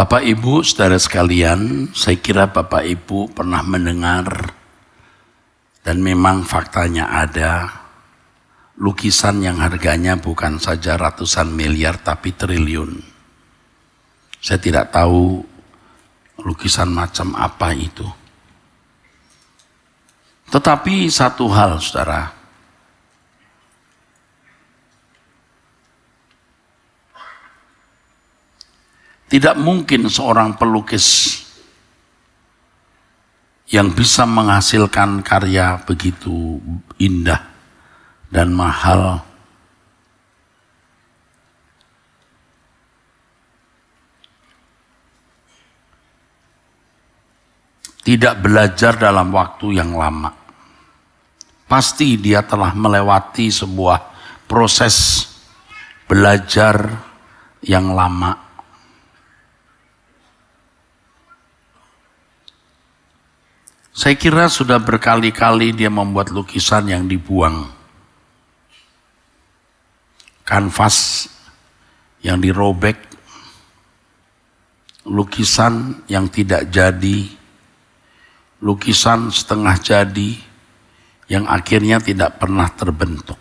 Bapak Ibu, saudara sekalian, saya kira Bapak Ibu pernah mendengar dan memang faktanya ada lukisan yang harganya bukan saja ratusan miliar tapi triliun. Saya tidak tahu lukisan macam apa itu. Tetapi satu hal, saudara, tidak mungkin seorang pelukis yang bisa menghasilkan karya begitu indah dan mahal tidak belajar dalam waktu yang lama. Pasti dia telah melewati sebuah proses belajar yang lama. Saya kira sudah berkali-kali dia membuat lukisan yang dibuang. Kanvas yang dirobek, lukisan yang tidak jadi, lukisan setengah jadi, yang akhirnya tidak pernah terbentuk.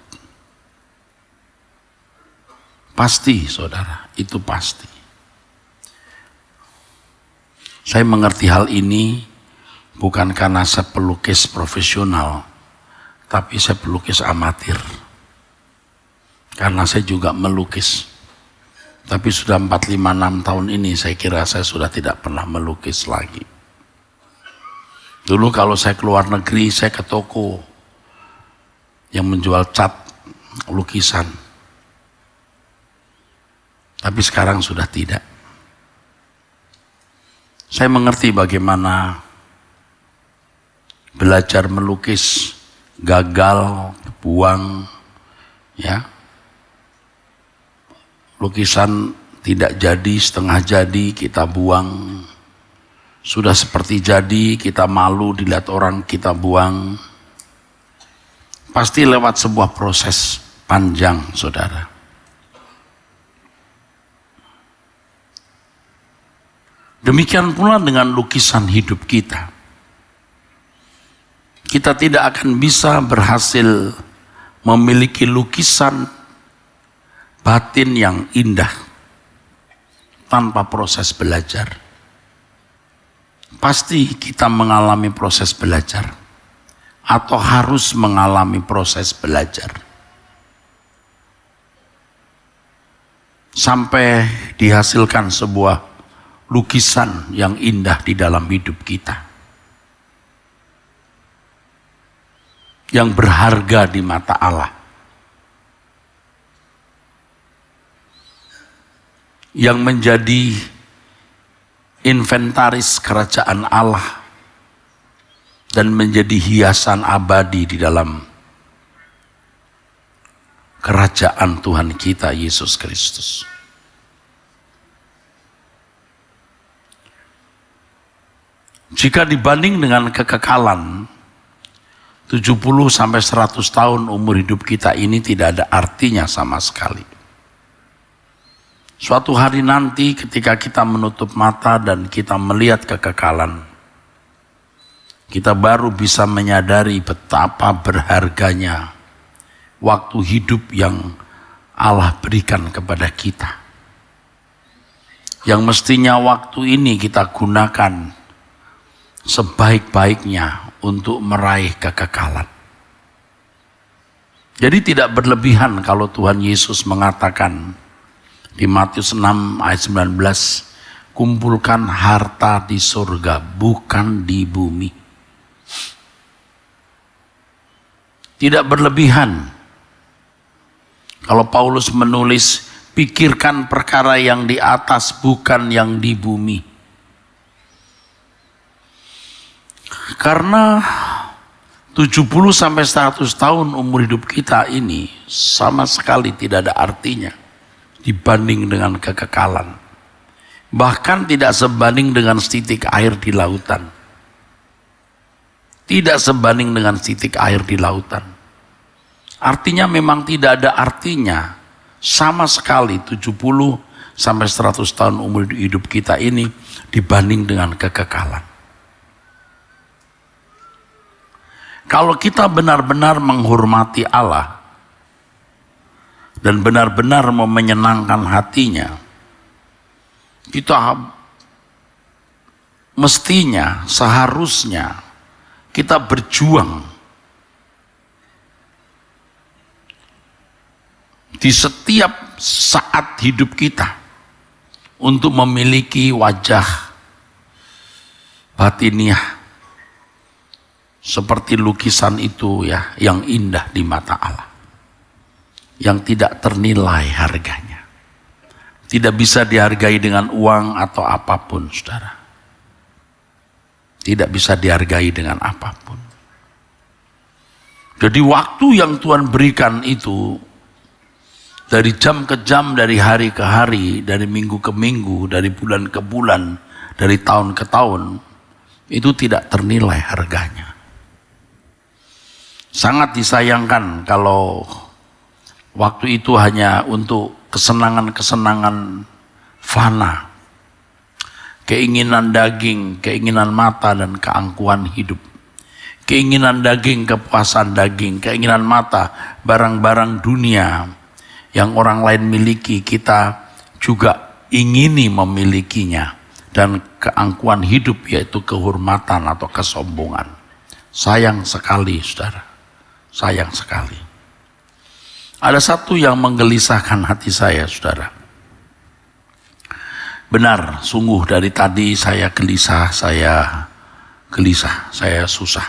Pasti, saudara, itu pasti. Saya mengerti hal ini bukan karena saya pelukis profesional, tapi saya pelukis amatir. Karena saya juga melukis. Tapi sudah 4-5-6 tahun ini saya kira saya sudah tidak pernah melukis lagi. Dulu kalau saya keluar negeri, saya ke toko yang menjual cat lukisan. Tapi sekarang sudah tidak. Saya mengerti bagaimana belajar melukis gagal, buang, ya. Lukisan tidak jadi, setengah jadi kita buang. Sudah seperti jadi, kita malu dilihat orang, kita buang. Pasti lewat sebuah proses panjang, saudara. Demikian pula dengan lukisan hidup kita. Kita tidak akan bisa berhasil memiliki lukisan batin yang indah tanpa proses belajar. Pasti kita mengalami proses belajar atau harus mengalami proses belajar sampai dihasilkan sebuah lukisan yang indah di dalam hidup kita, yang berharga di mata Allah, yang menjadi inventaris kerajaan Allah dan menjadi hiasan abadi di dalam kerajaan Tuhan kita Yesus Kristus. Jika dibanding dengan kekekalan 70-100 tahun umur hidup kita ini tidak ada artinya sama sekali. Suatu hari nanti ketika kita menutup mata dan kita melihat kekekalan, kita baru bisa menyadari betapa berharganya waktu hidup yang Allah berikan kepada kita. Yang mestinya waktu ini kita gunakan sebaik-baiknya untuk meraih kekekalan. Jadi tidak berlebihan kalau Tuhan Yesus mengatakan di Matius 6 ayat 19, kumpulkan harta di surga bukan di bumi. Tidak berlebihan kalau Paulus menulis pikirkan perkara yang di atas bukan yang di bumi. Karena 70-100 tahun umur hidup kita ini sama sekali tidak ada artinya dibanding dengan kekekalan. Bahkan tidak sebanding dengan setitik air di lautan. Tidak sebanding dengan setitik air di lautan. Artinya memang tidak ada artinya sama sekali 70-100 sampai 100 tahun umur hidup kita ini dibanding dengan kekekalan. Kalau kita benar-benar menghormati Allah dan benar-benar mau menyenangkan hatinya, kita mestinya, seharusnya kita berjuang di setiap saat hidup kita untuk memiliki wajah batiniah seperti lukisan itu ya, yang indah di mata Allah, yang tidak ternilai harganya, tidak bisa dihargai dengan uang atau apapun, saudara. Tidak bisa dihargai dengan apapun. Jadi waktu yang Tuhan berikan itu, dari jam ke jam, dari hari ke hari, dari minggu ke minggu, dari bulan ke bulan, dari tahun ke tahun, itu tidak ternilai harganya. Sangat disayangkan kalau waktu itu hanya untuk kesenangan-kesenangan fana, keinginan daging, keinginan mata, dan keangkuhan hidup. Keinginan daging, kepuasan daging, keinginan mata, barang-barang dunia yang orang lain miliki, kita juga ingini memilikinya. Dan keangkuhan hidup yaitu kehormatan atau kesombongan. Sayang sekali, saudara. Sayang sekali. Ada satu yang menggelisahkan hati saya, saudara. Benar, sungguh dari tadi saya gelisah, saya susah.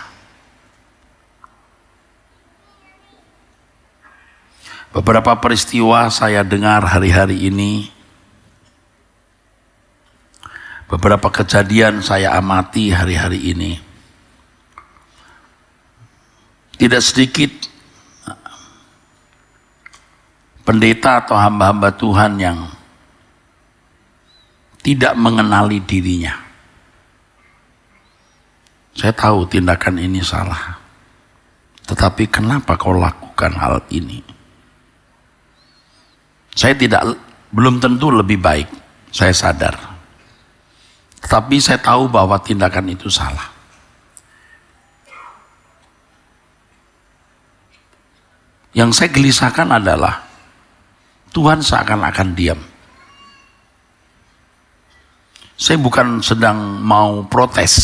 Beberapa peristiwa saya dengar hari-hari ini, beberapa kejadian saya amati hari-hari ini. Tidak sedikit pendeta atau hamba-hamba Tuhan yang tidak mengenali dirinya. Saya tahu tindakan ini salah, tetapi kenapa kau lakukan hal ini? Saya belum tentu lebih baik, saya sadar. Tetapi saya tahu bahwa tindakan itu salah. Yang saya gelisahkan adalah Tuhan seakan-akan diam. Saya bukan sedang mau protes,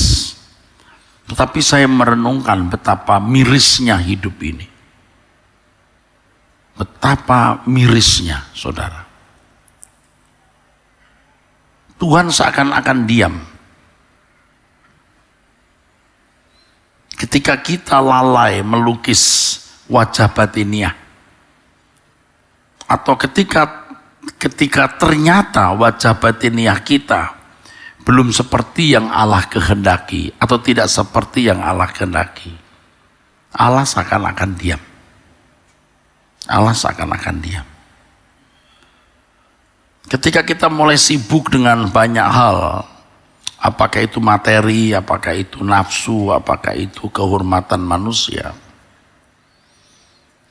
tetapi saya merenungkan betapa mirisnya hidup ini. Betapa mirisnya, saudara. Tuhan seakan-akan diam. Ketika kita lalai melukis wajah batiniah, atau ketika ternyata wajah batiniah kita belum seperti yang Allah kehendaki, atau tidak seperti yang Allah kehendaki, Allah seakan-akan diam. Allah seakan-akan diam. Ketika kita mulai sibuk dengan banyak hal, apakah itu materi, apakah itu nafsu, apakah itu kehormatan manusia,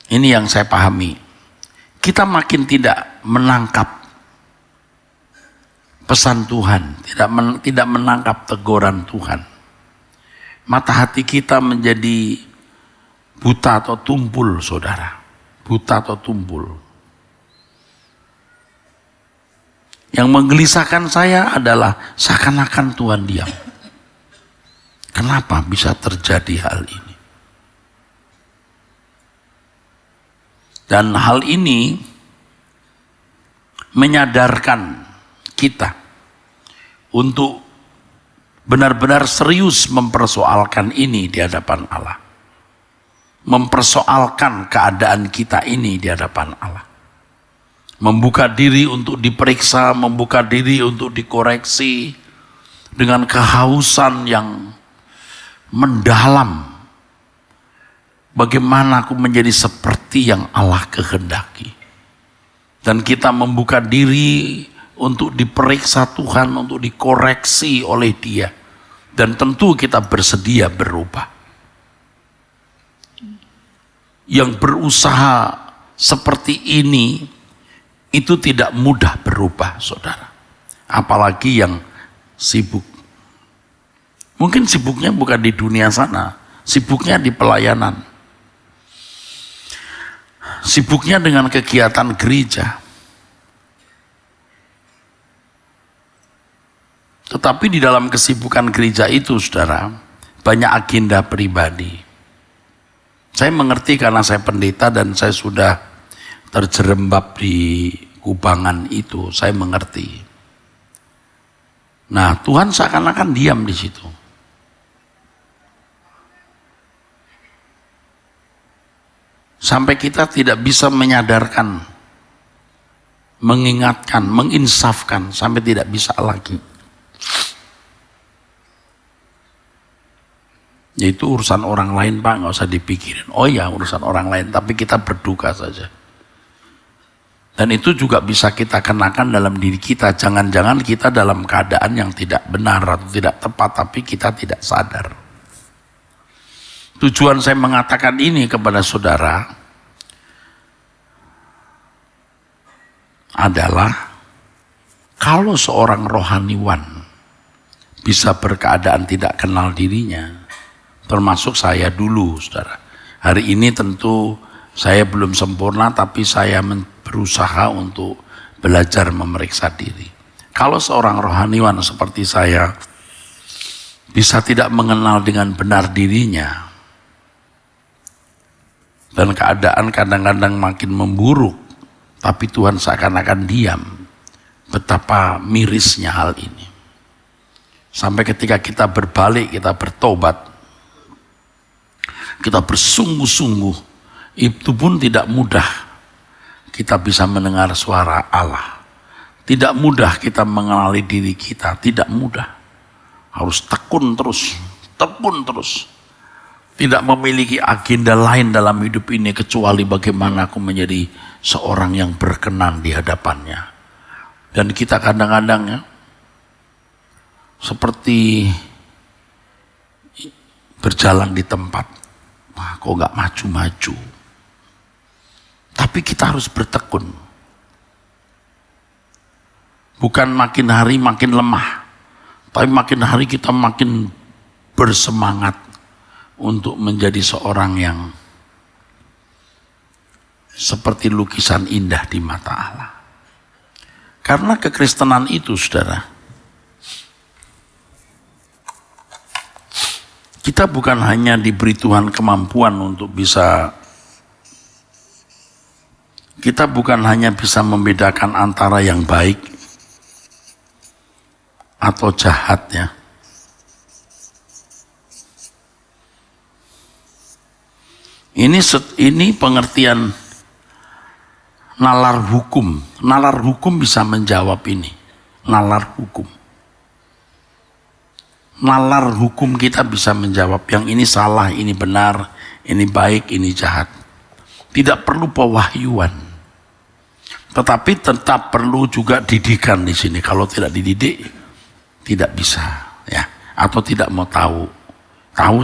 ini yang saya pahami. Kita makin tidak menangkap pesan Tuhan, tidak menangkap teguran Tuhan. Mata hati kita menjadi buta atau tumpul, saudara. Buta atau tumpul. Yang menggelisahkan saya adalah seakan-akan Tuhan diam. Kenapa bisa terjadi hal ini? Dan hal ini menyadarkan kita untuk benar-benar serius mempersoalkan ini di hadapan Allah. Mempersoalkan keadaan kita ini di hadapan Allah. Membuka diri untuk diperiksa, membuka diri untuk dikoreksi dengan kehausan yang mendalam. Bagaimana aku menjadi seperti yang Allah kehendaki. Dan kita membuka diri untuk diperiksa Tuhan, untuk dikoreksi oleh Dia. Dan tentu kita bersedia berubah. Yang berusaha seperti ini, itu tidak mudah berubah, saudara. Apalagi yang sibuk. Mungkin sibuknya bukan di dunia sana, sibuknya di pelayanan. Sibuknya dengan kegiatan gereja. Tetapi di dalam kesibukan gereja itu, saudara, banyak agenda pribadi. Saya mengerti karena saya pendeta dan saya sudah terjerembab di kubangan itu, saya mengerti. Nah, Tuhan seakan-akan diam di situ. Sampai kita tidak bisa menyadarkan, mengingatkan, menginsafkan, sampai tidak bisa lagi. Yaitu urusan orang lain, Pak, nggak usah dipikirin. Oh ya, urusan orang lain, tapi kita berduka saja. Dan itu juga bisa kita kenakan dalam diri kita. Jangan-jangan kita dalam keadaan yang tidak benar atau tidak tepat, tapi kita tidak sadar. Tujuan saya mengatakan ini kepada saudara adalah kalau seorang rohaniwan bisa berkeadaan tidak kenal dirinya, termasuk saya dulu, saudara. Hari ini tentu saya belum sempurna, tapi saya berusaha untuk belajar memeriksa diri. Kalau seorang rohaniwan seperti saya bisa tidak mengenal dengan benar dirinya, dan keadaan kadang-kadang makin memburuk, tapi Tuhan seakan-akan diam, betapa mirisnya hal ini. Sampai ketika kita berbalik, kita bertobat, kita bersungguh-sungguh, itu pun tidak mudah kita bisa mendengar suara Allah. Tidak mudah kita mengenali diri kita, tidak mudah. Harus tekun terus. Tidak memiliki agenda lain dalam hidup ini kecuali bagaimana aku menjadi seorang yang berkenan di hadapannya. Dan kita kadang-kadang ya, seperti berjalan di tempat, wah kok gak maju-maju. Tapi kita harus bertekun. Bukan makin hari makin lemah, tapi makin hari kita makin bersemangat untuk menjadi seorang yang seperti lukisan indah di mata Allah. Karena kekristenan itu, saudara, kita bukan hanya diberi Tuhan kemampuan untuk bisa, kita bukan hanya bisa membedakan antara yang baik atau jahat ya. Ini pengertian nalar hukum. Nalar hukum bisa menjawab ini. Nalar hukum. Nalar hukum kita bisa menjawab yang ini salah, ini benar, ini baik, ini jahat. Tidak perlu pewahyuan. Tetapi tetap perlu juga didikan di sini. Kalau tidak dididik, tidak bisa, ya. Atau tidak mau tahu. Tahu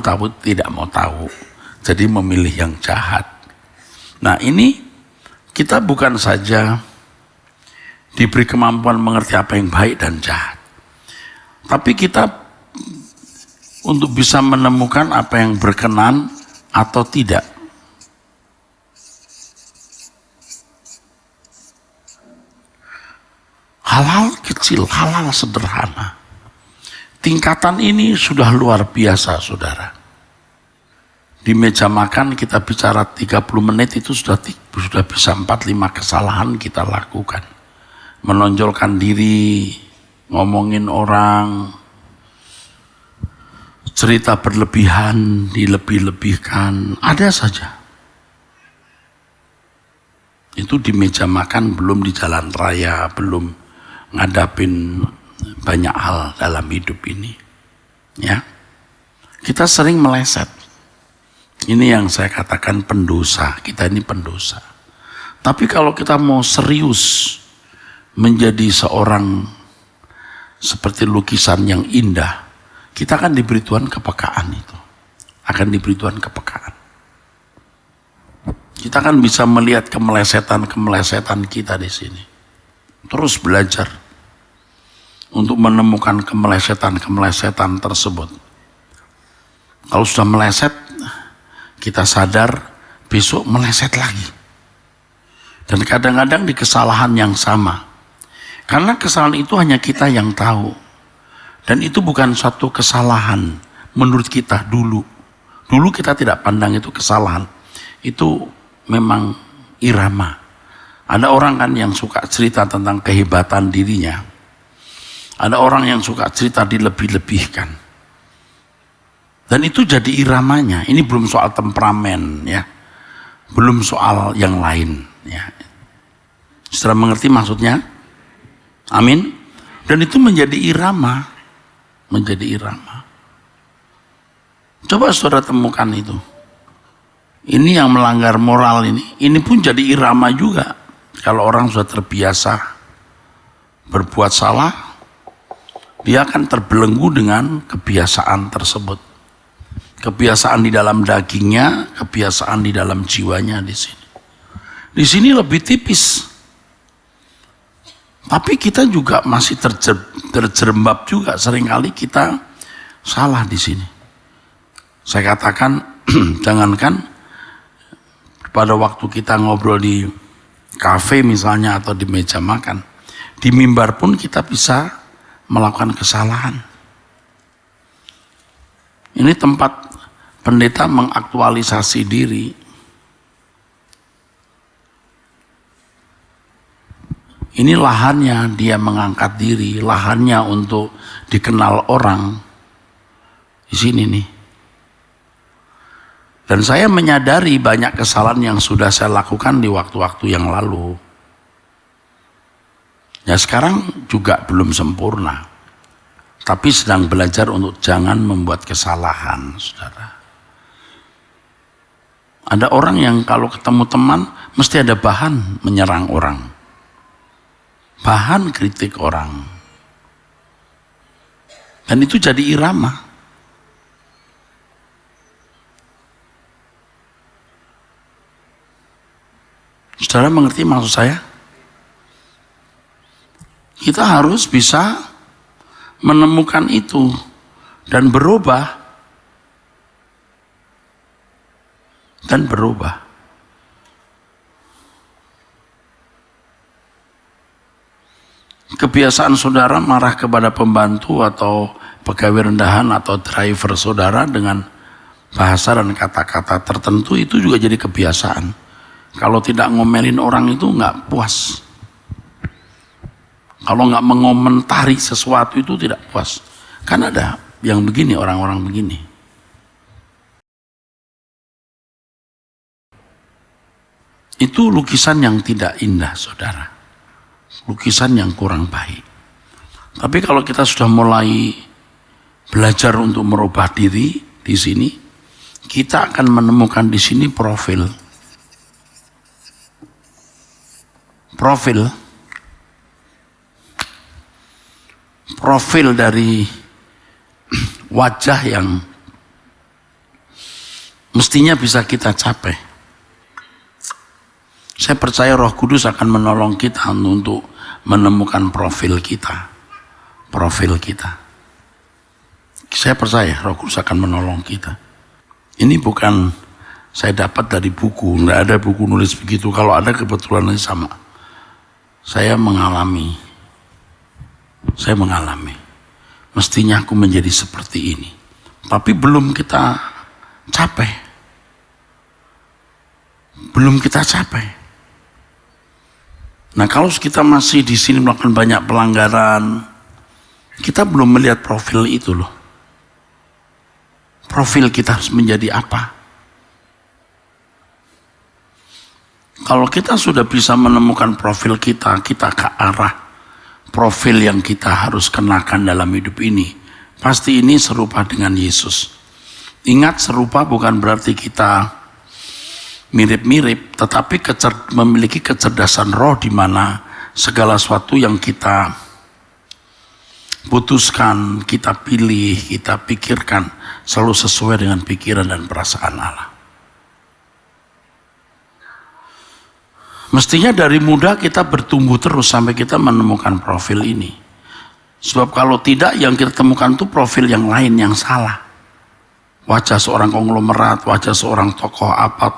tidak mau tahu. Jadi memilih yang jahat. Nah, ini kita bukan saja diberi kemampuan mengerti apa yang baik dan jahat, tapi kita untuk bisa menemukan apa yang berkenan atau tidak. Hal-hal kecil, hal-hal sederhana. Tingkatan ini sudah luar biasa, saudara. Di meja makan kita bicara 30 menit itu sudah bisa 4-5 kesalahan kita lakukan. Menonjolkan diri, ngomongin orang, cerita berlebihan, dilebih-lebihkan, ada saja. Itu di meja makan, belum di jalan raya, belum ngadapin banyak hal dalam hidup ini. Ya. Kita sering meleset. Ini yang saya katakan pendosa, kita ini pendosa. Tapi kalau kita mau serius menjadi seorang seperti lukisan yang indah, kita akan diberi Tuhan kepekaan itu. Akan diberi Tuhan kepekaan. Kita akan bisa melihat kemelesetan-kemelesetan kita di sini. Terus belajar untuk menemukan kemelesetan-kemelesetan tersebut. Kalau sudah meleset, kita sadar besok meleset lagi. Dan kadang-kadang di kesalahan yang sama. Karena kesalahan itu hanya kita yang tahu. Dan itu bukan suatu kesalahan menurut kita dulu. Dulu kita tidak pandang itu kesalahan. Itu memang irama. Ada orang kan yang suka cerita tentang kehebatan dirinya. Ada orang yang suka cerita dilebih-lebihkan. Dan itu jadi iramanya. Ini belum soal temperamen ya. Belum soal yang lain ya. Saudara mengerti maksudnya? Amin. Dan itu menjadi irama. Menjadi irama. Coba saudara temukan itu. Ini yang melanggar moral ini pun jadi irama juga. Kalau orang sudah terbiasa berbuat salah, dia akan terbelenggu dengan kebiasaan tersebut. Kebiasaan di dalam dagingnya, kebiasaan di dalam jiwanya di sini. Di sini lebih tipis. Tapi kita juga masih terjerembab juga. Seringkali kita salah di sini. Saya katakan, jangankan pada waktu kita ngobrol di kafe misalnya atau di meja makan, di mimbar pun kita bisa melakukan kesalahan. Ini tempat pendeta mengaktualisasi diri. Ini lahannya dia mengangkat diri, lahannya untuk dikenal orang. Di sini nih. Dan saya menyadari banyak kesalahan yang sudah saya lakukan di waktu-waktu yang lalu. Ya sekarang juga belum sempurna. Tapi sedang belajar untuk jangan membuat kesalahan, saudara. Ada orang yang kalau ketemu teman, mesti ada bahan menyerang orang. Bahan kritik orang. Dan itu jadi irama. Saudara mengerti maksud saya? Kita harus bisa menemukan itu dan berubah. Dan berubah. Kebiasaan saudara marah kepada pembantu atau pegawai rendahan atau driver saudara dengan bahasa dan kata-kata tertentu itu juga jadi kebiasaan. Kalau tidak ngomelin orang itu nggak puas. Kalau nggak mengomentari sesuatu itu tidak puas. Kan ada yang begini, orang-orang begini. Itu lukisan yang tidak indah, saudara. Lukisan yang kurang baik. Tapi kalau kita sudah mulai belajar untuk merubah diri di sini, kita akan menemukan di sini profil. Profil dari wajah yang mestinya bisa kita capai. Saya percaya Roh Kudus akan menolong kita untuk menemukan profil kita. Profil kita. Saya percaya Roh Kudus akan menolong kita. Ini bukan saya dapat dari buku, nggak ada buku nulis begitu. Kalau ada kebetulan ini sama. Saya mengalami. Mestinya aku menjadi seperti ini. Tapi belum kita capai. Nah, kalau kita masih di sini melakukan banyak pelanggaran, kita belum melihat profil itu loh. Profil kita harus menjadi apa? Kalau kita sudah bisa menemukan profil kita ke arah profil yang kita harus kenakan dalam hidup ini. Pasti ini serupa dengan Yesus. Ingat, serupa bukan berarti kita mirip-mirip, tetapi memiliki kecerdasan roh di mana segala sesuatu yang kita putuskan, kita pilih, kita pikirkan selalu sesuai dengan pikiran dan perasaan Allah. Mestinya dari muda kita bertumbuh terus sampai kita menemukan profil ini. Sebab kalau tidak, yang kita temukan itu profil yang lain yang salah. Wajah seorang konglomerat, wajah seorang tokoh apa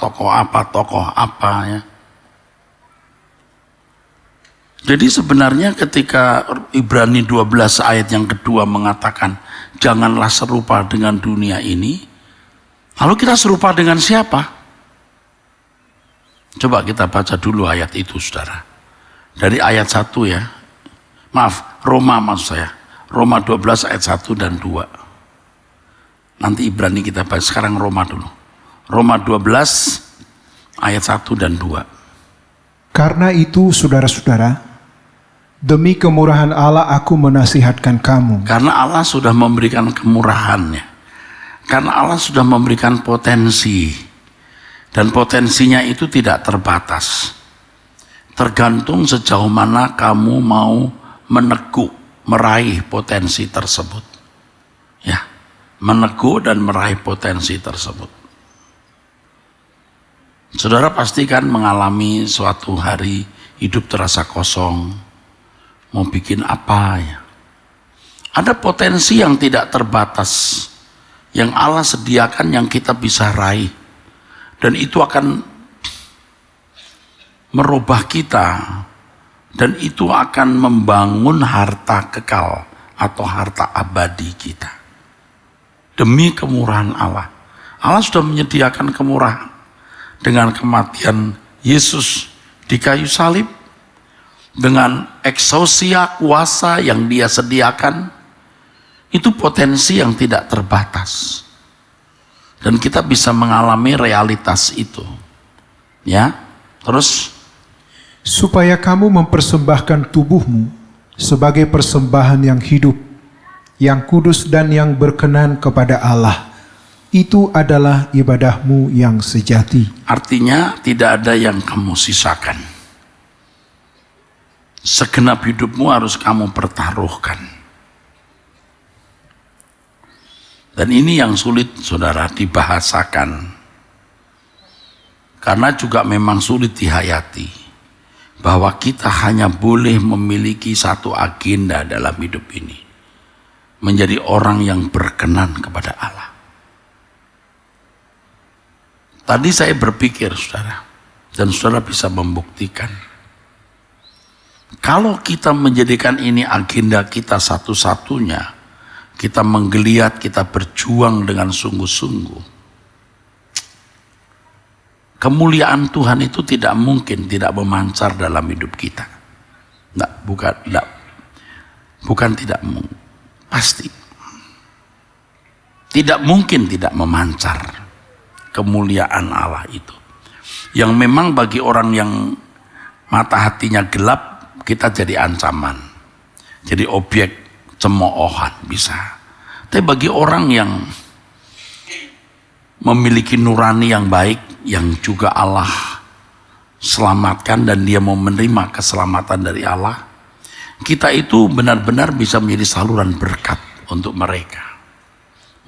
ya. Jadi sebenarnya ketika Ibrani 12 ayat yang kedua mengatakan janganlah serupa dengan dunia ini, lalu kita serupa dengan siapa? Coba kita baca dulu ayat itu, saudara. Dari ayat 1 ya. Maaf, Roma maksud saya. Roma 12 ayat 1 dan 2. Nanti Ibrani kita bahas, sekarang Roma dulu. Roma 12 ayat 1 dan 2. Karena itu saudara-saudara, demi kemurahan Allah aku menasihatkan kamu. Karena Allah sudah memberikan kemurahannya. Karena Allah sudah memberikan potensi. Dan potensinya itu tidak terbatas. Tergantung sejauh mana kamu mau meneguk, meraih potensi tersebut. Ya, meneguk dan meraih potensi tersebut. Saudara pasti kan mengalami suatu hari hidup terasa kosong. Mau bikin apa ya? Ada potensi yang tidak terbatas yang Allah sediakan yang kita bisa raih. Dan itu akan merubah kita. Dan itu akan membangun harta kekal atau harta abadi kita. Demi kemurahan Allah. Allah sudah menyediakan kemurahan. Dengan kematian Yesus di kayu salib. Dengan eksosia kuasa yang dia sediakan. Itu potensi yang tidak terbatas. Dan kita bisa mengalami realitas itu. Ya, terus. Supaya kamu mempersembahkan tubuhmu sebagai persembahan yang hidup, yang kudus dan yang berkenan kepada Allah. Itu adalah ibadahmu yang sejati. Artinya tidak ada yang kamu sisakan. Segenap hidupmu harus kamu pertaruhkan. Dan ini yang sulit, saudara, dibahasakan. Karena juga memang sulit dihayati. Bahwa kita hanya boleh memiliki satu agenda dalam hidup ini. Menjadi orang yang berkenan kepada Allah. Tadi saya berpikir, saudara, dan saudara bisa membuktikan. Kalau kita menjadikan ini agenda kita satu-satunya, kita menggeliat, kita berjuang dengan sungguh-sungguh, kemuliaan Tuhan itu tidak mungkin tidak memancar dalam hidup kita. Bukan tidak mungkin, pasti. Tidak mungkin tidak memancar kemuliaan Allah itu. Yang memang bagi orang yang mata hatinya gelap, kita jadi ancaman. Jadi objek cemoohan bisa. Tapi bagi orang yang memiliki nurani yang baik, yang juga Allah selamatkan dan dia mau menerima keselamatan dari Allah, kita itu benar-benar bisa menjadi saluran berkat untuk mereka,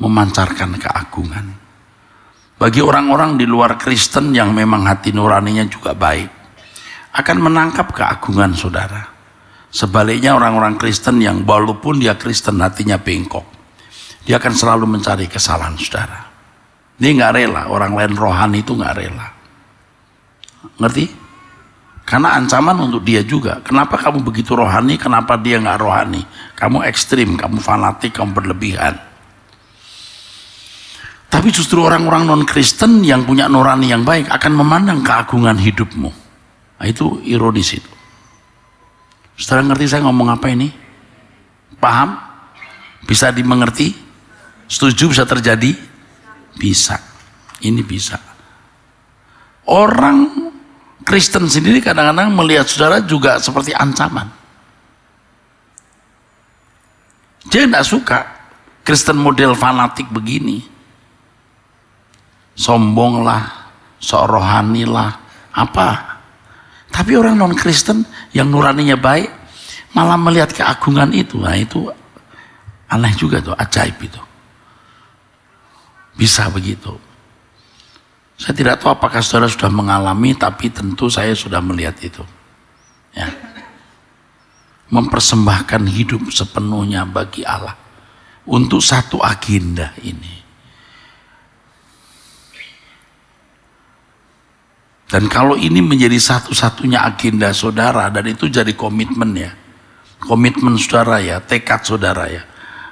memancarkan keagungan. Bagi orang-orang di luar Kristen yang memang hati nuraninya juga baik, akan menangkap keagungan saudara. Sebaliknya orang-orang Kristen yang walaupun dia Kristen hatinya bengkok, dia akan selalu mencari kesalahan saudara. Dia nggak rela, orang lain rohani itu nggak rela. Ngerti? Karena ancaman untuk dia juga. Kenapa kamu begitu rohani, kenapa dia nggak rohani? Kamu ekstrim, kamu fanatik, kamu berlebihan. Tapi justru orang-orang non-Kristen yang punya nurani yang baik akan memandang keagungan hidupmu. Nah, itu ironis itu. Saudara ngerti saya ngomong apa ini? Paham? Bisa dimengerti? Setuju bisa terjadi? Bisa. Ini bisa. Orang Kristen sendiri kadang-kadang melihat saudara juga seperti ancaman. Dia tidak suka Kristen model fanatik begini. Sombonglah, sok rohanilah, apa. Tapi orang non-Kristen yang nuraninya baik malah melihat keagungan itu. Nah itu aneh juga tuh, ajaib itu. Bisa begitu. Saya tidak tahu apakah saudara sudah mengalami, tapi tentu saya sudah melihat itu. Ya. Mempersembahkan hidup sepenuhnya bagi Allah untuk satu agenda ini. Dan kalau ini menjadi satu-satunya agenda saudara, dan itu jadi komitmen ya, komitmen saudara ya, tekad saudara ya,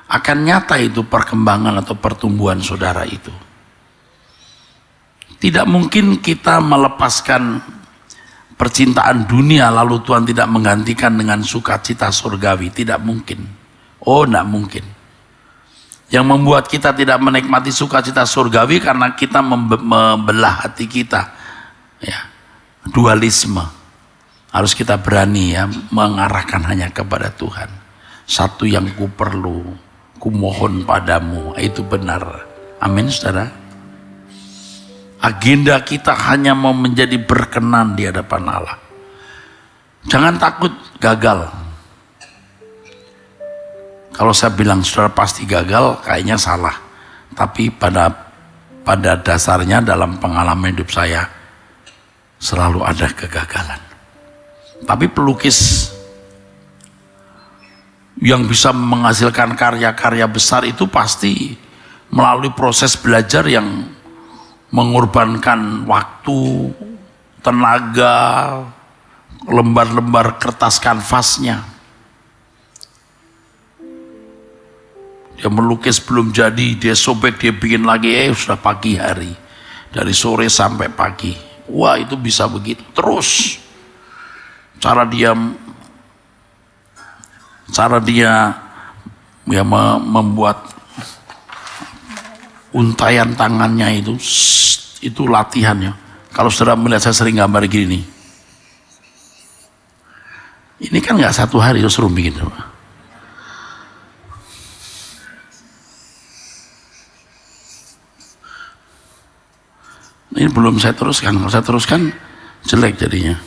akan nyata itu perkembangan atau pertumbuhan saudara itu. Tidak mungkin kita melepaskan percintaan dunia lalu Tuhan tidak menggantikan dengan sukacita surgawi. Tidak mungkin. Oh, tidak mungkin. Yang membuat kita tidak menikmati sukacita surgawi karena kita membelah hati kita. Ya, dualisme. Harus kita berani ya mengarahkan hanya kepada Tuhan. Satu yang ku perlu, ku mohon padamu, itu benar. Amin, saudara. Agenda kita hanya mau menjadi berkenan di hadapan Allah. Jangan takut gagal. Kalau saya bilang saudara pasti gagal, kayaknya salah. Tapi pada dasarnya dalam pengalaman hidup saya selalu ada kegagalan. Tapi pelukis yang bisa menghasilkan karya-karya besar itu pasti melalui proses belajar yang mengorbankan waktu, tenaga, lembar-lembar kertas kanvasnya. Dia melukis belum jadi, dia sobek, dia bikin lagi, sudah pagi hari. Dari sore sampai pagi. Wah, itu bisa begitu. Terus cara dia ya membuat untayan tangannya itu latihannya. Kalau saudara melihat saya sering gambar gini, ini kan nggak satu hari itu suruh bikin. Ini belum saya teruskan. Kalau saya teruskan jelek jadinya,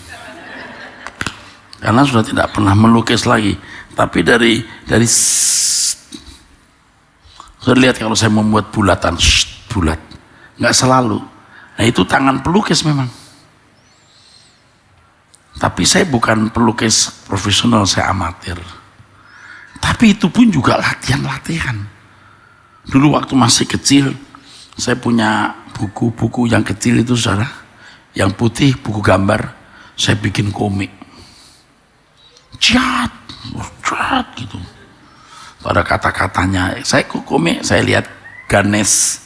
karena sudah tidak pernah melukis lagi. Tapi dari saya lihat kalau saya membuat bulatan, bulat, nggak selalu. Nah itu tangan pelukis memang. Tapi saya bukan pelukis profesional, saya amatir. Tapi itu pun juga latihan-latihan. Dulu waktu masih kecil, saya punya buku-buku yang kecil itu saudara, yang putih, buku gambar. Saya bikin komik. Cat gitu. Pada kata-katanya, saya komik, saya lihat Ganesh,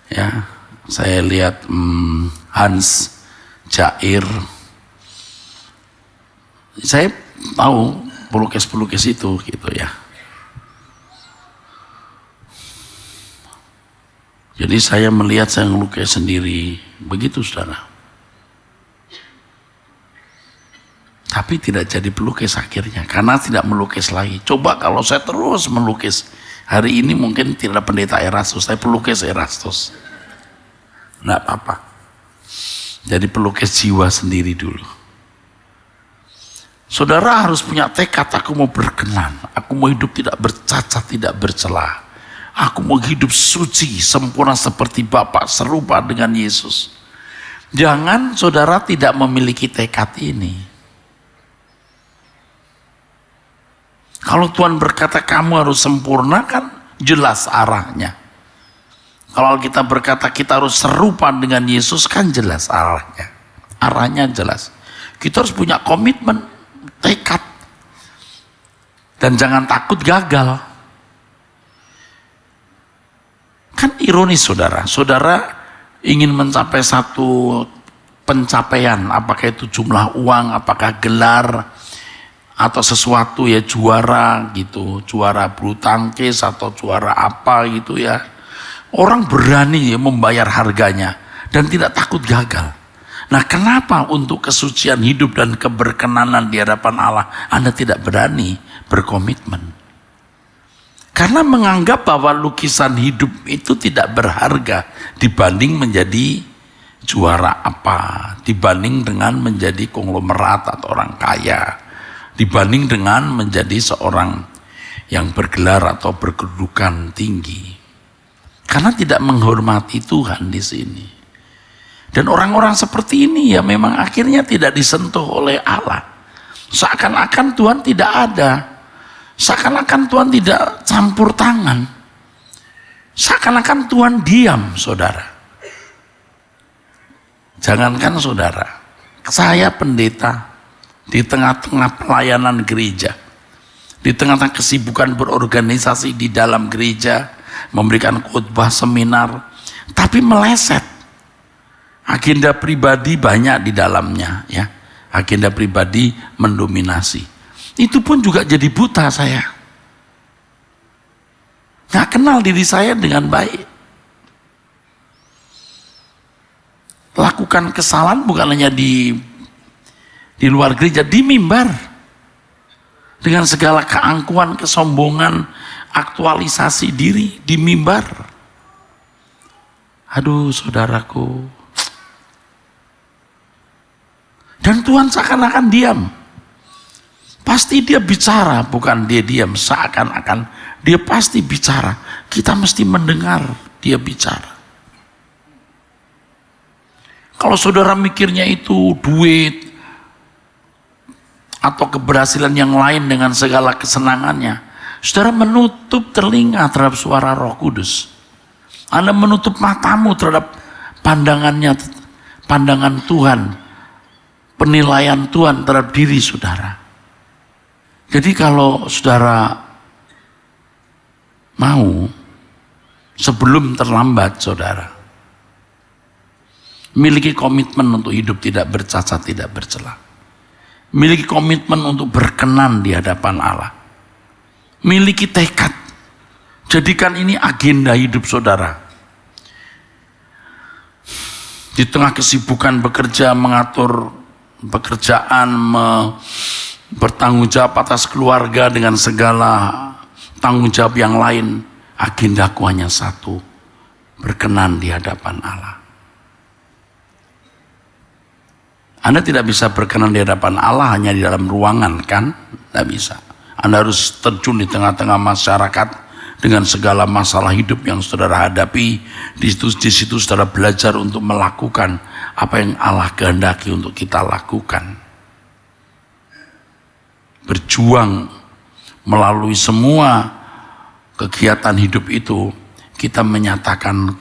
ya, saya lihat Hans, Jair, saya tahu pelukis-pelukis itu, gitu ya. Jadi saya melihat saya ngelukis sendiri, begitu saudara. Tapi tidak jadi pelukis akhirnya, karena tidak melukis lagi. Coba kalau saya terus melukis, hari ini mungkin tidak pendeta Erastus, saya pelukis Erastus. Nggak apa-apa. Jadi pelukis jiwa sendiri dulu. Saudara harus punya tekad, aku mau berkenan, aku mau hidup tidak bercacat, tidak bercela. Aku mau hidup suci, sempurna seperti Bapa, serupa dengan Yesus. Jangan saudara tidak memiliki tekad ini. Kalau Tuhan berkata kamu harus sempurna, kan jelas arahnya. Kalau kita berkata kita harus serupa dengan Yesus, kan jelas arahnya. Arahnya jelas. Kita harus punya komitmen, tekad. Dan jangan takut gagal. Kan ironis saudara. Saudara ingin mencapai satu pencapaian, apakah itu jumlah uang, apakah gelar, atau sesuatu ya, juara gitu, juara bulu tangkis atau juara apa gitu ya. Orang berani ya membayar harganya dan tidak takut gagal. Nah, kenapa untuk kesucian hidup dan keberkenanan di hadapan Allah Anda tidak berani berkomitmen? Karena menganggap bahwa lukisan hidup itu tidak berharga dibanding menjadi juara apa, dibanding dengan menjadi konglomerat atau orang kaya, dibanding dengan menjadi seorang yang bergelar atau berkedudukan tinggi. Karena tidak menghormati Tuhan di sini. Dan orang-orang seperti ini ya memang akhirnya tidak disentuh oleh Allah. Seakan-akan Tuhan tidak ada. Seakan-akan Tuhan tidak campur tangan. Seakan-akan Tuhan diam, saudara. Jangankan saudara, saya pendeta di tengah-tengah pelayanan gereja, di tengah-tengah kesibukan berorganisasi di dalam gereja, memberikan khotbah seminar, tapi meleset. Agenda pribadi banyak di dalamnya, ya. Agenda pribadi mendominasi. Itu pun juga jadi buta saya. Nggak kenal diri saya dengan baik. Lakukan kesalahan bukan hanya di luar gereja, di mimbar. Dengan segala keangkuhan, kesombongan, aktualisasi diri di mimbar. Aduh, saudaraku. Dan Tuhan seakan-akan diam. Pasti dia bicara, bukan dia diam. Seakan-akan dia pasti bicara. Kita mesti mendengar dia bicara. Kalau saudara mikirnya itu duit atau keberhasilan yang lain dengan segala kesenangannya, saudara menutup telinga terhadap suara Roh Kudus. Anda menutup matamu terhadap pandangan Tuhan, penilaian Tuhan terhadap diri saudara. Jadi kalau saudara mau, sebelum terlambat saudara, miliki komitmen untuk hidup tidak bercacat, tidak bercela. Miliki komitmen untuk berkenan di hadapan Allah. Miliki tekad. Jadikan ini agenda hidup saudara. Di tengah kesibukan bekerja, mengatur pekerjaan, bertanggung jawab atas keluarga dengan segala tanggung jawab yang lain, agendaku hanya satu, berkenan di hadapan Allah. Anda tidak bisa berkenan di hadapan Allah hanya di dalam ruangan, kan? Tidak bisa. Anda harus terjun di tengah-tengah masyarakat dengan segala masalah hidup yang saudara hadapi. Di situ saudara belajar untuk melakukan apa yang Allah kehendaki untuk kita lakukan. Berjuang melalui semua kegiatan hidup itu, kita menyatakan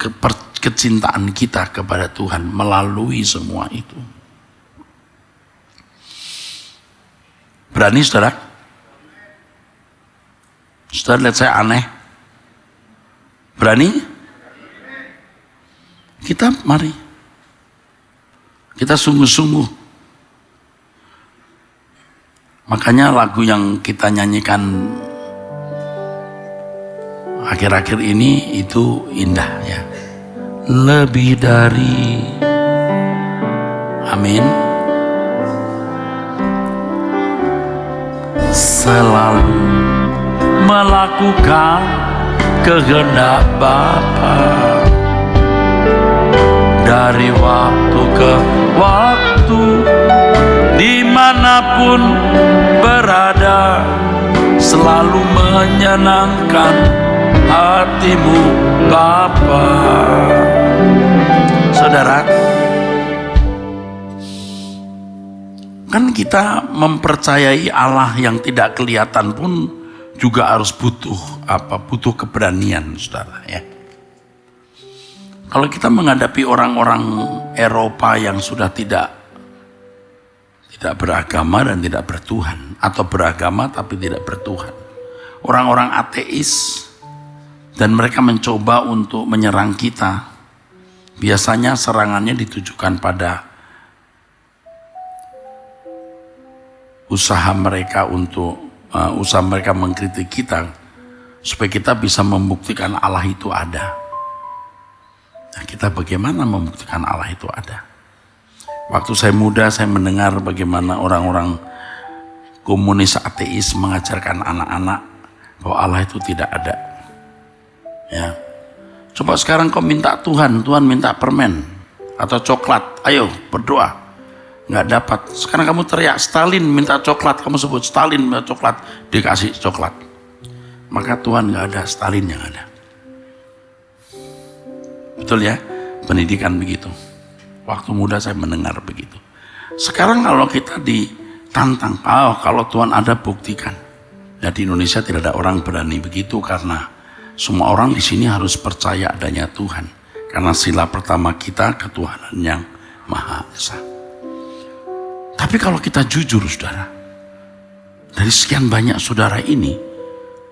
kecintaan kita kepada Tuhan melalui semua itu. Berani saudara? Saudara lihat saya aneh? Berani? Kita mari. Kita sungguh-sungguh. Makanya lagu yang kita nyanyikan akhir-akhir ini itu indah ya. Lebih dari, amin. Selalu melakukan kehendak Bapa, dari waktu ke waktu, dimanapun berada, selalu menyenangkan hatimu Bapa. Saudara, kan kita mempercayai Allah yang tidak kelihatan pun juga harus butuh keberanian, saudara ya. Kalau kita menghadapi orang-orang Eropa yang sudah tidak beragama dan tidak bertuhan, atau beragama tapi tidak bertuhan, orang-orang ateis, dan mereka mencoba untuk menyerang kita, biasanya serangannya ditujukan pada usaha mereka mengkritik kita supaya kita bisa membuktikan Allah itu ada. Nah, kita bagaimana membuktikan Allah itu ada? Waktu saya muda, saya mendengar bagaimana orang-orang komunis ateis mengajarkan anak-anak bahwa Allah itu tidak ada. Ya, coba sekarang kau minta Tuhan minta permen atau coklat, ayo berdoa. Nggak dapat. Sekarang kamu teriak Stalin minta coklat, kamu sebut Stalin minta coklat, dikasih coklat. Maka Tuhan nggak ada, Stalin yang ada. Betul ya, pendidikan begitu. Waktu muda saya mendengar begitu. Sekarang kalau kita ditantang, kalau Tuhan ada buktikan. Nah, di Indonesia tidak ada orang berani begitu karena semua orang di sini harus percaya adanya Tuhan. Karena sila pertama kita ketuhanan yang Maha Esa. Tapi kalau kita jujur saudara, dari sekian banyak saudara ini,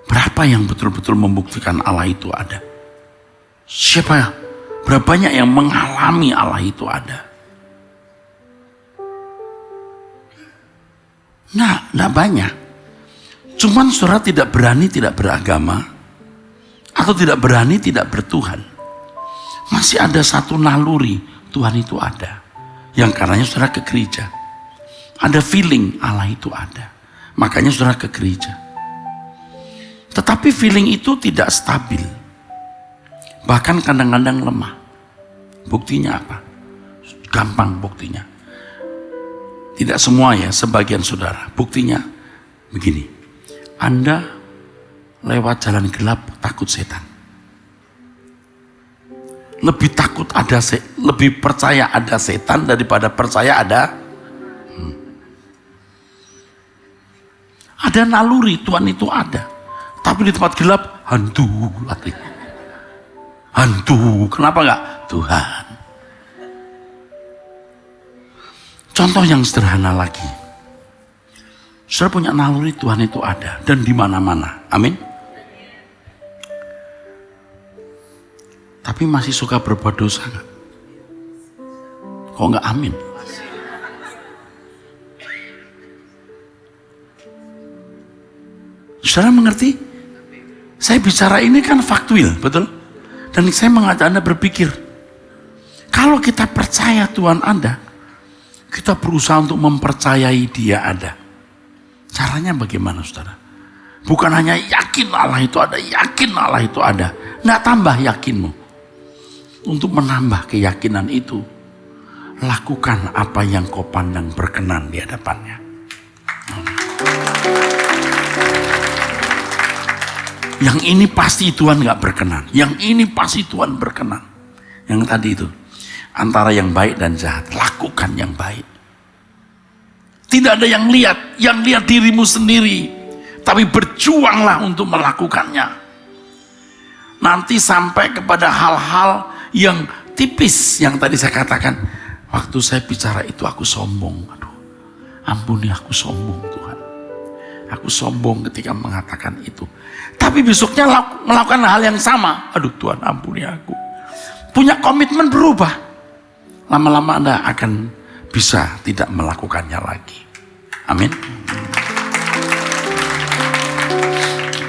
berapa yang betul-betul membuktikan Allah itu ada? Siapa ya? Berapa banyak yang mengalami Allah itu ada? Nah, tidak banyak. Cuman saudara tidak berani, tidak beragama, atau tidak berani, tidak bertuhan. Masih ada satu naluri, Tuhan itu ada. Yang karenanya saudara ke gereja. Ada feeling Allah itu ada. Makanya saudara ke gereja. Tetapi feeling itu tidak stabil. Bahkan kadang-kadang lemah. Buktinya apa? Gampang buktinya. Tidak semua ya, sebagian saudara. Buktinya begini. Anda lewat jalan gelap takut setan. Lebih takut lebih percaya ada setan daripada percaya ada ada naluri Tuhan itu ada. Tapi di tempat gelap hantu lagi. Hantu, kenapa enggak? Tuhan. Contoh yang sederhana lagi. Saudara punya naluri Tuhan itu ada dan di mana-mana. Amin. Tapi masih suka berbuat dosa enggak? Kok enggak amin? Saudara mengerti? Saya bicara ini kan faktual, betul? Dan saya mengajak Anda berpikir, kalau kita percaya Tuhan ada, kita berusaha untuk mempercayai Dia ada. Caranya bagaimana saudara? Bukan hanya yakin Allah itu ada, yakin Allah itu ada. Nggak tambah yakinmu. Untuk menambah keyakinan itu, lakukan apa yang kau pandang berkenan di hadapannya. Yang ini pasti Tuhan gak berkenan. Yang ini pasti Tuhan berkenan. Yang tadi itu. Antara yang baik dan jahat. Lakukan yang baik. Tidak ada yang lihat. Yang lihat dirimu sendiri. Tapi berjuanglah untuk melakukannya. Nanti sampai kepada hal-hal yang tipis. Yang tadi saya katakan. Waktu saya bicara itu aku sombong. Aduh, ampuni aku sombong Tuhan. Aku sombong ketika mengatakan itu. Tapi besoknya melakukan hal yang sama. Aduh Tuhan ampuni aku. Punya komitmen berubah. Lama-lama Anda akan bisa tidak melakukannya lagi. Amin.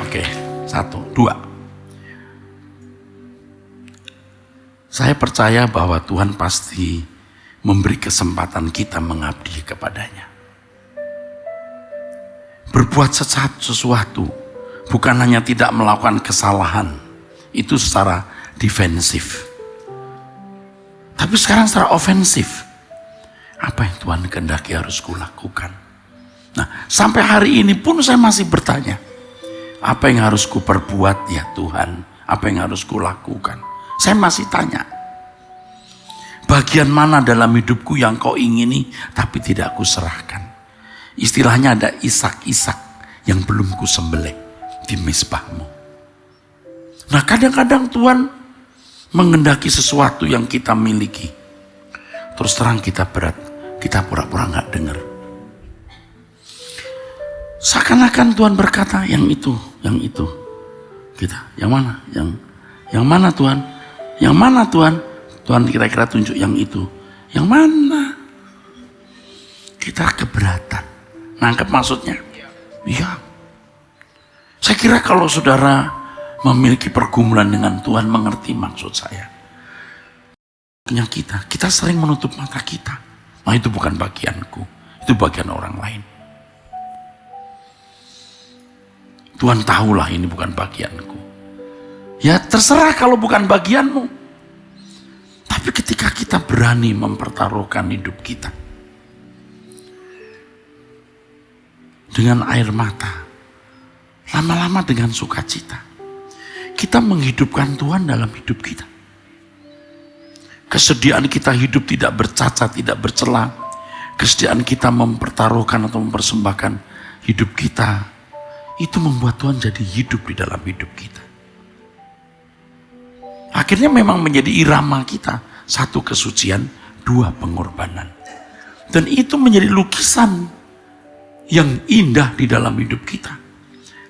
Oke, 1, 2. Saya percaya bahwa Tuhan pasti memberi kesempatan kita mengabdi kepadanya. Berbuat sesuatu bukan hanya tidak melakukan kesalahan itu secara defensif, tapi sekarang secara ofensif. Apa yang Tuhan kehendaki harus kulakukan? Nah, sampai hari ini pun saya masih bertanya, apa yang harus kuperbuat ya Tuhan? Apa yang harus kulakukan? Saya masih tanya, bagian mana dalam hidupku yang kau ingini tapi tidak kuserahkan? Istilahnya ada isak-isak yang belum kusembelih di mezbahmu. Nah, kadang-kadang Tuhan menghendaki sesuatu yang kita miliki. Terus terang kita berat, kita pura-pura nggak dengar. Seakan-akan Tuhan berkata yang itu. Kita, yang mana? Yang mana Tuhan? Yang mana Tuhan? Tuhan kira-kira tunjuk yang itu. Yang mana? Kita keberatan. Nangkep maksudnya? Iya. Saya kira kalau saudara memiliki pergumulan dengan Tuhan, mengerti maksud saya. Kita sering menutup mata kita. Nah, itu bukan bagianku, itu bagian orang lain. Tuhan tahulah ini bukan bagianku. Ya terserah kalau bukan bagianmu. Tapi ketika kita berani mempertaruhkan hidup kita dengan air mata, lama-lama dengan sukacita, kita menghidupkan Tuhan dalam hidup kita. Kesediaan kita hidup tidak bercacat, tidak bercela. Kesediaan kita mempertaruhkan atau mempersembahkan hidup kita. Itu membuat Tuhan jadi hidup di dalam hidup kita. Akhirnya memang menjadi irama kita. Satu, kesucian. Dua, pengorbanan. Dan itu menjadi lukisan yang indah di dalam hidup kita.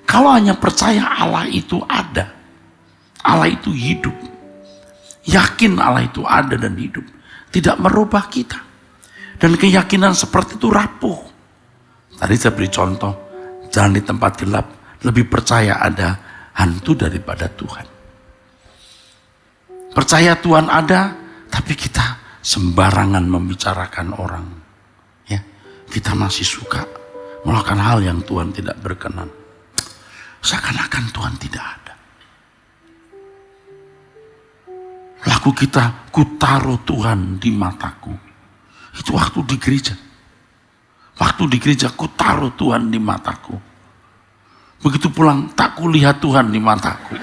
Kalau hanya percaya Allah itu ada. Allah itu hidup. Yakin Allah itu ada dan hidup. Tidak merubah kita. Dan keyakinan seperti itu rapuh. Tadi saya beri contoh. Jalan di tempat gelap. Lebih percaya ada hantu daripada Tuhan. Percaya Tuhan ada. Tapi kita sembarangan membicarakan orang. Ya, kita masih suka melakukan hal yang Tuhan tidak berkenan. Seakan-akan Tuhan tidak ada. Laku kita, ku taruh Tuhan di mataku. Itu waktu di gereja. Waktu di gereja, ku taruh Tuhan di mataku. Begitu pulang, tak kulihat Tuhan di mataku.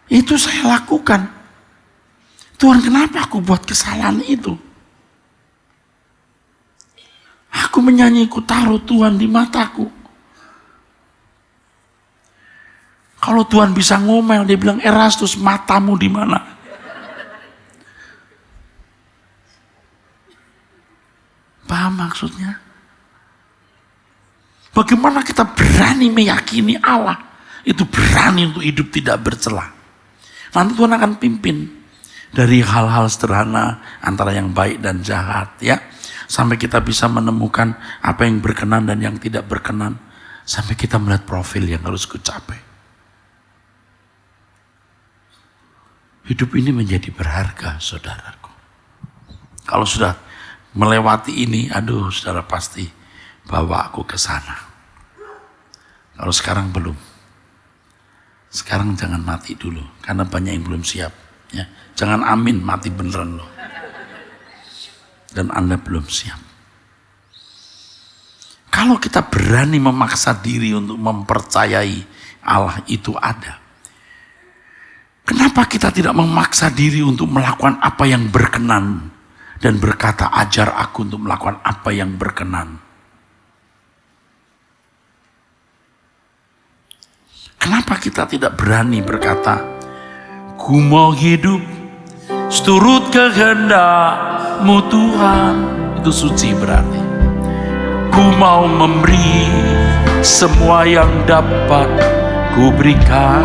Itu saya lakukan. Tuhan, kenapa aku buat kesalahan itu? Aku menyanyi, ku taruh Tuhan di mataku. Kalau Tuhan bisa ngomel, dia bilang, Erastus, matamu di mana? Paham maksudnya? Bagaimana kita berani meyakini Allah? Itu berani untuk hidup tidak bercela. Nanti Tuhan akan pimpin dari hal-hal sederhana antara yang baik dan jahat, ya. Sampai kita bisa menemukan apa yang berkenan dan yang tidak berkenan. Sampai kita melihat profil yang harus kucapai. Hidup ini menjadi berharga, saudaraku. Kalau sudah melewati ini, aduh, saudara pasti bawa aku ke sana. Kalau sekarang belum. Sekarang jangan mati dulu, karena banyak yang belum siap. Ya, jangan amin, mati beneran loh. Dan Anda belum siap. Kalau kita berani memaksa diri untuk mempercayai Allah itu ada. Kenapa kita tidak memaksa diri untuk melakukan apa yang berkenan dan berkata, ajar aku untuk melakukan apa yang berkenan? Kenapa kita tidak berani berkata, ku mau hidup seturut kehendak-Mu Tuhan. Itu suci berarti. Ku mau memberi semua yang dapat ku berikan.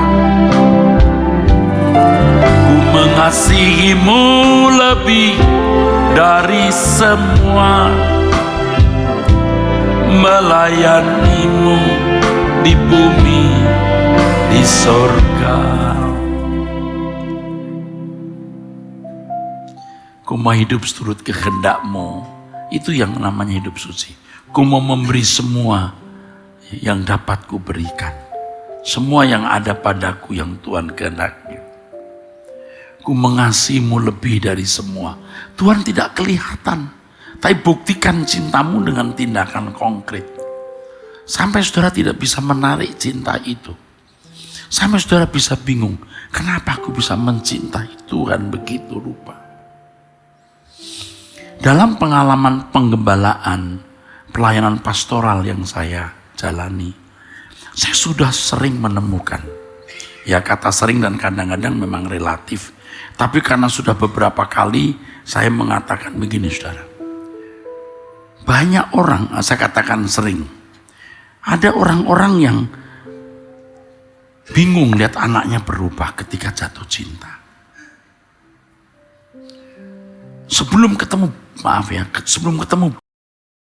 Ku mengasihi-Mu lebih dari semua, melayani-Mu di bumi, di sorga. Ku mau hidup seturut kehendak-Mu. Itu yang namanya hidup suci. Ku mau memberi semua yang dapat ku berikan. Semua yang ada padaku yang Tuhan kehendaki. Ku mengasihi-Mu lebih dari semua. Tuhan tidak kelihatan, tapi buktikan cinta-Mu dengan tindakan konkret. Sampai saudara tidak bisa menarik cinta itu. Sampai saudara bisa bingung, kenapa aku bisa mencintai Tuhan begitu rupa. Dalam pengalaman penggembalaan, pelayanan pastoral yang saya jalani, saya sudah sering menemukan, ya kata sering dan kadang-kadang memang relatif, tapi karena sudah beberapa kali saya mengatakan begini saudara. Banyak orang, saya katakan sering, ada orang-orang yang bingung lihat anaknya berubah ketika jatuh cinta. Sebelum ketemu, maaf ya, sebelum ketemu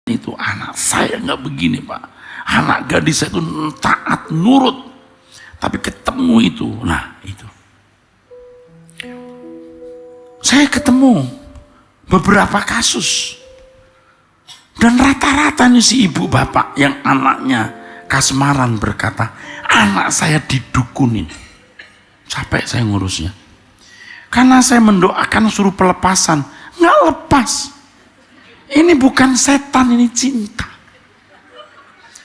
itu anak saya nggak begini Pak. Anak gadis saya itu taat, nurut. Tapi ketemu itu, nah itu. Saya ketemu beberapa kasus. Dan rata-rata nih si ibu bapak yang anaknya kasmaran berkata, anak saya didukunin. Capek saya ngurusnya. Karena saya mendoakan suruh pelepasan. Nggak lepas. Ini bukan setan, ini cinta.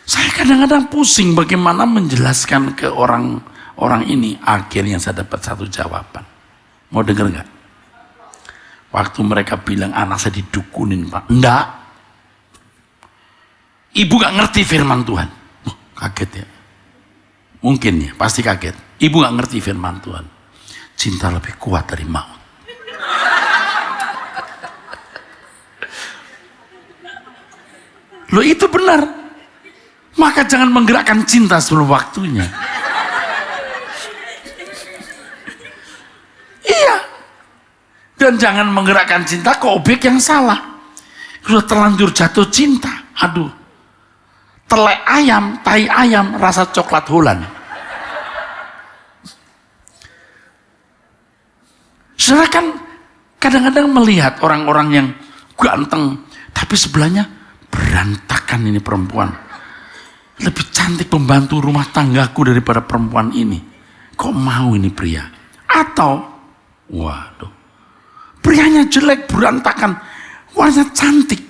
Saya kadang-kadang pusing bagaimana menjelaskan ke orang ini. Akhirnya saya dapat satu jawaban. Mau denger nggak? Waktu mereka bilang anak saya didukunin, Pak. Enggak. Ibu gak ngerti firman Tuhan. Kaget ya. Mungkin ya, pasti kaget. Ibu gak ngerti firman Tuhan. Cinta lebih kuat dari maut. Loh itu benar. Maka jangan menggerakkan cinta sebelum waktunya. Iya. Dan jangan menggerakkan cinta ke objek yang salah. Sudah terlanjur jatuh cinta. Aduh. Telek ayam, tai ayam, rasa coklat Holland. Saudara kan kadang-kadang melihat orang-orang yang ganteng, tapi sebelahnya berantakan ini perempuan. Lebih cantik pembantu rumah tanggaku daripada perempuan ini. Kok mau ini pria? Atau, waduh, prianya jelek, berantakan, warnanya cantik.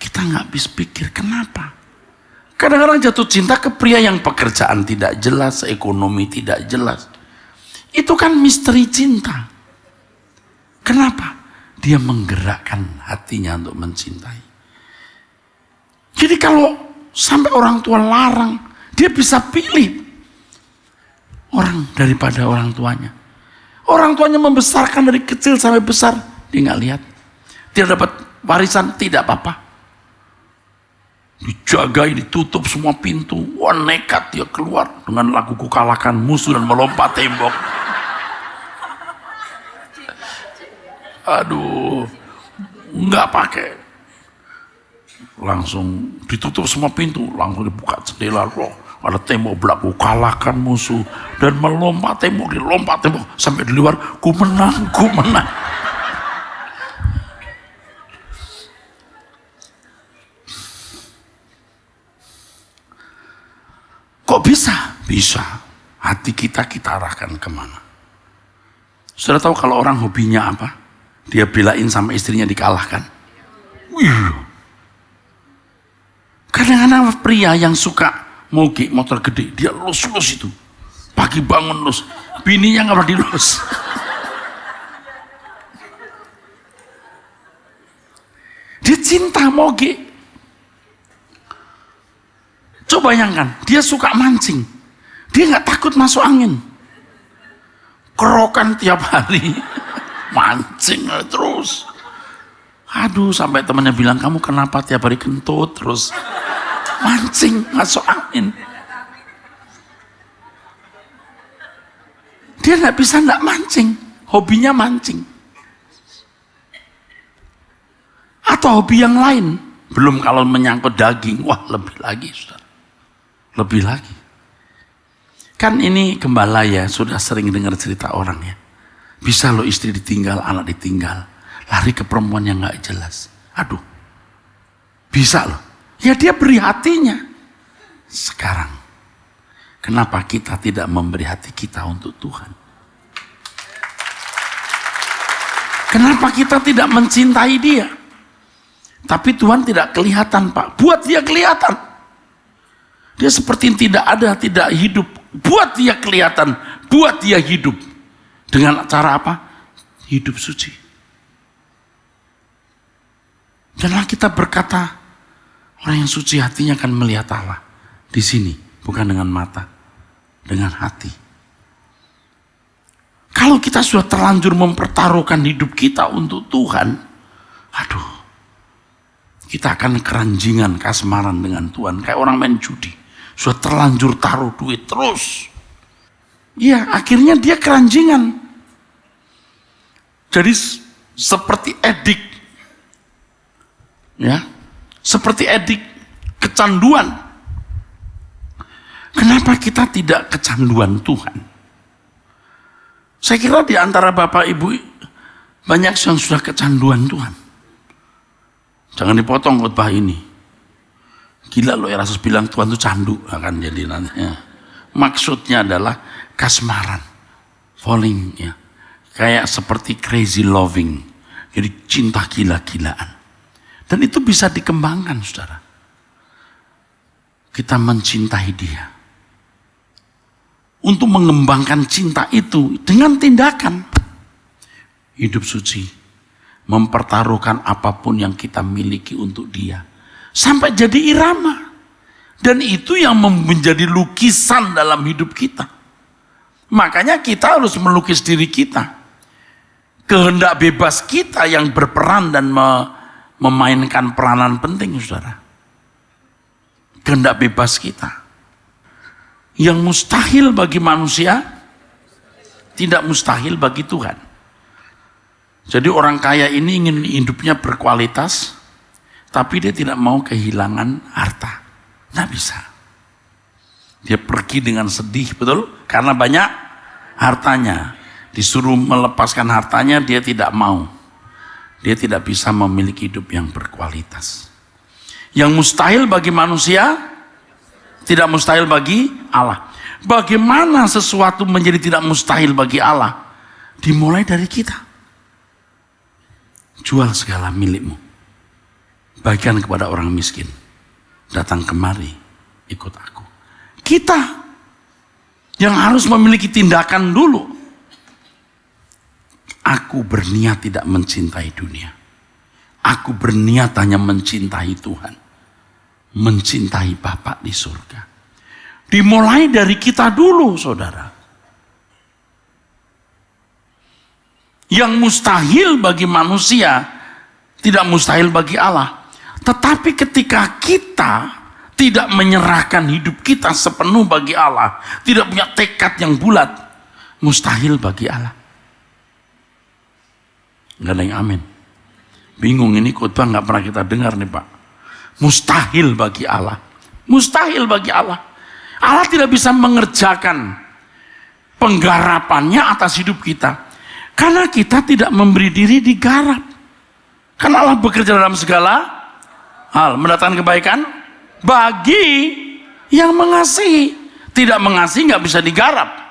Kita nggak bisa pikir kenapa. Kadang-kadang jatuh cinta ke pria yang pekerjaan tidak jelas, ekonomi tidak jelas. Itu kan misteri cinta. Kenapa? Dia menggerakkan hatinya untuk mencintai. Jadi kalau sampai orang tua larang, dia bisa pilih orang daripada orang tuanya. Orang tuanya membesarkan dari kecil sampai besar, dia nggak lihat. Dia dapat warisan, tidak apa-apa. Dijagai, ditutup semua pintu. Wah, nekat dia keluar dengan lagu Ku Kalahkan Musuh dan melompat tembok. Aduh, nggak pakai. Langsung ditutup semua pintu, langsung dibuka jendela. Loh, ada tembok belakang, Ku Kalahkan Musuh dan melompat tembok, dilompat tembok sampai di luar. Ku menang, ku menang. Kok bisa? Bisa. Hati kita arahkan kemana? Sudah tahu kalau orang hobinya apa? Dia belain sama istrinya dikalahkan. Wih. Kadang-kadang pria yang suka moge motor gede, dia lus-lus itu. Pagi bangun lus. Bininya nggak pernah dilus. Dia cinta moge. Coba bayangkan, dia suka mancing. Dia nggak takut masuk angin. Kerokan tiap hari. Mancing terus. Aduh, sampai temannya bilang, kamu kenapa tiap hari kentut terus? Mancing, masuk angin. Dia nggak bisa nggak mancing. Hobinya mancing. Atau hobi yang lain. Belum kalau menyangkut daging. Wah, lebih lagi, saudara. Lebih lagi. Kan ini gembala ya, sudah sering dengar cerita orang ya. Bisa loh istri ditinggal, anak ditinggal. Lari ke perempuan yang gak jelas. Aduh. Bisa loh. Ya dia beri hatinya. Sekarang. Kenapa kita tidak memberi hati kita untuk Tuhan? Kenapa kita tidak mencintai dia? Tapi Tuhan tidak kelihatan, Pak. Buat dia kelihatan. Dia seperti tidak ada, tidak hidup. Buat dia kelihatan, buat dia hidup. Dengan cara apa? Hidup suci. Dan Alkitab berkata, orang yang suci hatinya akan melihat Allah. Di sini, bukan dengan mata, dengan hati. Kalau kita sudah terlanjur mempertaruhkan hidup kita untuk Tuhan, aduh, kita akan keranjingan, kasmaran dengan Tuhan. Kayak orang main judi. Sudah terlanjur taruh duit terus. Iya, akhirnya dia keranjingan. Jadi seperti edik. Ya, seperti edik, kecanduan. Kenapa kita tidak kecanduan Tuhan? Saya kira di antara Bapak Ibu banyak yang sudah kecanduan Tuhan. Jangan dipotong khotbah ini. Gila loh, Erasmus bilang Tuhan itu candu akan jadi nantinya. Maksudnya adalah kasmaran, falling ya. Kayak seperti crazy loving. Jadi cinta gila-gilaan. Dan itu bisa dikembangkan, saudara. Kita mencintai dia. Untuk mengembangkan cinta itu dengan tindakan. hidup suci, mempertaruhkan apapun yang kita miliki untuk Dia, sampai jadi irama. Dan itu yang menjadi lukisan dalam hidup kita. Makanya kita harus melukis diri kita. Kehendak bebas kita yang berperan dan memainkan peranan penting, saudara. Kehendak bebas kita. Yang mustahil bagi manusia, tidak mustahil bagi Tuhan. Jadi orang kaya ini ingin hidupnya berkualitas, tapi dia tidak mau kehilangan harta. Nggak bisa. Dia pergi dengan sedih, betul? Karena banyak hartanya. Disuruh melepaskan hartanya, dia tidak mau. Dia tidak bisa memiliki hidup yang berkualitas. Yang mustahil bagi manusia, tidak mustahil bagi Allah. Bagaimana sesuatu menjadi tidak mustahil bagi Allah? Dimulai dari kita. Jual segala milikmu, bagikan kepada orang miskin. Datang kemari, ikut aku. Kita yang harus memiliki tindakan dulu. Aku berniat tidak mencintai dunia. Aku berniat hanya mencintai Tuhan. Mencintai Bapa di surga. Dimulai dari kita dulu, saudara. Yang mustahil bagi manusia, tidak mustahil bagi Allah. Tetapi ketika kita tidak menyerahkan hidup kita sepenuh bagi Allah, tidak punya tekad yang bulat, mustahil bagi Allah. Nggak ada yang amin. Bingung, ini khotbah nggak pernah kita dengar nih Pak. Mustahil bagi Allah. Mustahil bagi Allah. Allah tidak bisa mengerjakan penggarapannya atas hidup kita. Karena kita tidak memberi diri digarap. Karena Allah bekerja dalam segala hal, mendatangkan kebaikan bagi yang mengasihi. Tidak mengasihi nggak bisa digarap.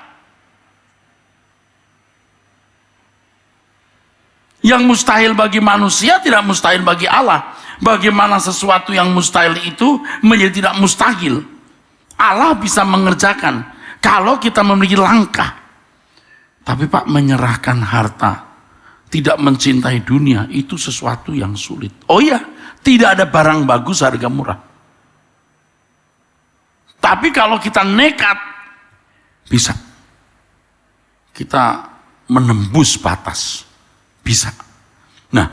Yang mustahil bagi manusia tidak mustahil bagi Allah. Bagaimana sesuatu yang mustahil itu menjadi tidak mustahil? Allah bisa mengerjakan kalau kita memiliki langkah. Tapi Pak, menyerahkan harta, tidak mencintai dunia, itu sesuatu yang sulit. Oh iya, tidak ada barang bagus harga murah. Tapi kalau kita nekat, bisa. Kita menembus batas. Bisa. Nah,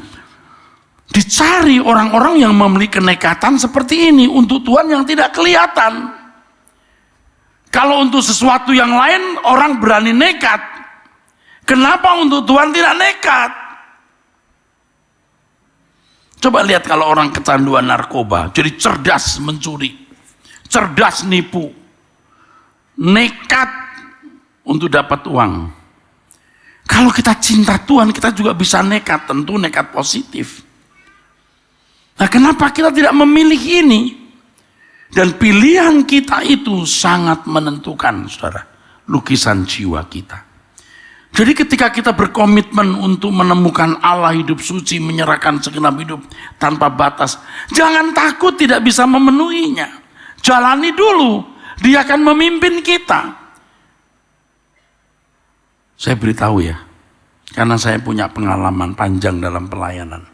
dicari orang-orang yang memiliki kenekatan seperti ini untuk Tuhan yang tidak kelihatan. Kalau untuk sesuatu yang lain, orang berani nekat. Kenapa untuk Tuhan tidak nekat? Coba lihat kalau orang kecanduan narkoba, jadi cerdas mencuri, cerdas nipu, nekat untuk dapat uang. Kalau kita cinta Tuhan, kita juga bisa nekat, tentu nekat positif. Nah, kenapa kita tidak memilih ini? Dan pilihan kita itu sangat menentukan, saudara, lukisan jiwa kita. Jadi ketika kita berkomitmen untuk menemukan Allah hidup suci, menyerahkan segenap hidup tanpa batas, jangan takut tidak bisa memenuhinya. Jalani dulu, Dia akan memimpin kita. Saya beritahu ya, karena saya punya pengalaman panjang dalam pelayanan.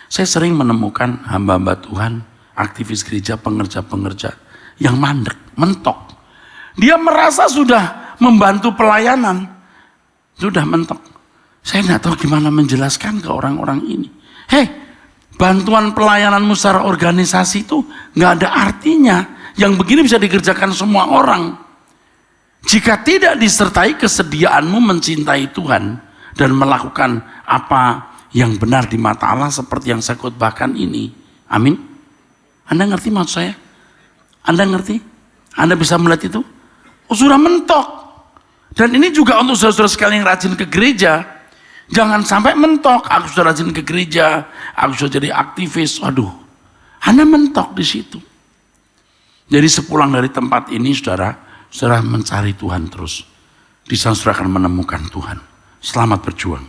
Saya sering menemukan hamba-hamba Tuhan, aktivis gereja, pengerja-pengerja yang mandek, mentok. Dia merasa sudah membantu pelayanan, sudah mentok. Saya nggak tahu gimana menjelaskan ke orang-orang ini. Hei, bantuan pelayananmu secara organisasi itu nggak ada artinya. Yang begini bisa dikerjakan semua orang. Jika tidak disertai kesediaanmu mencintai Tuhan dan melakukan apa yang benar di mata Allah seperti yang saya khotbahkan ini. Amin. Anda ngerti maksud saya? Anda ngerti? Anda bisa melihat itu? Oh, sudah mentok. Dan ini juga untuk saudara-saudara sekalian yang rajin ke gereja. Jangan sampai mentok. Aku sudah rajin ke gereja, aku sudah jadi aktivis. Aduh, Anda mentok di situ. Jadi sepulang dari tempat ini, saudara mencari Tuhan terus. Di sana saudara akan menemukan Tuhan. Selamat berjuang.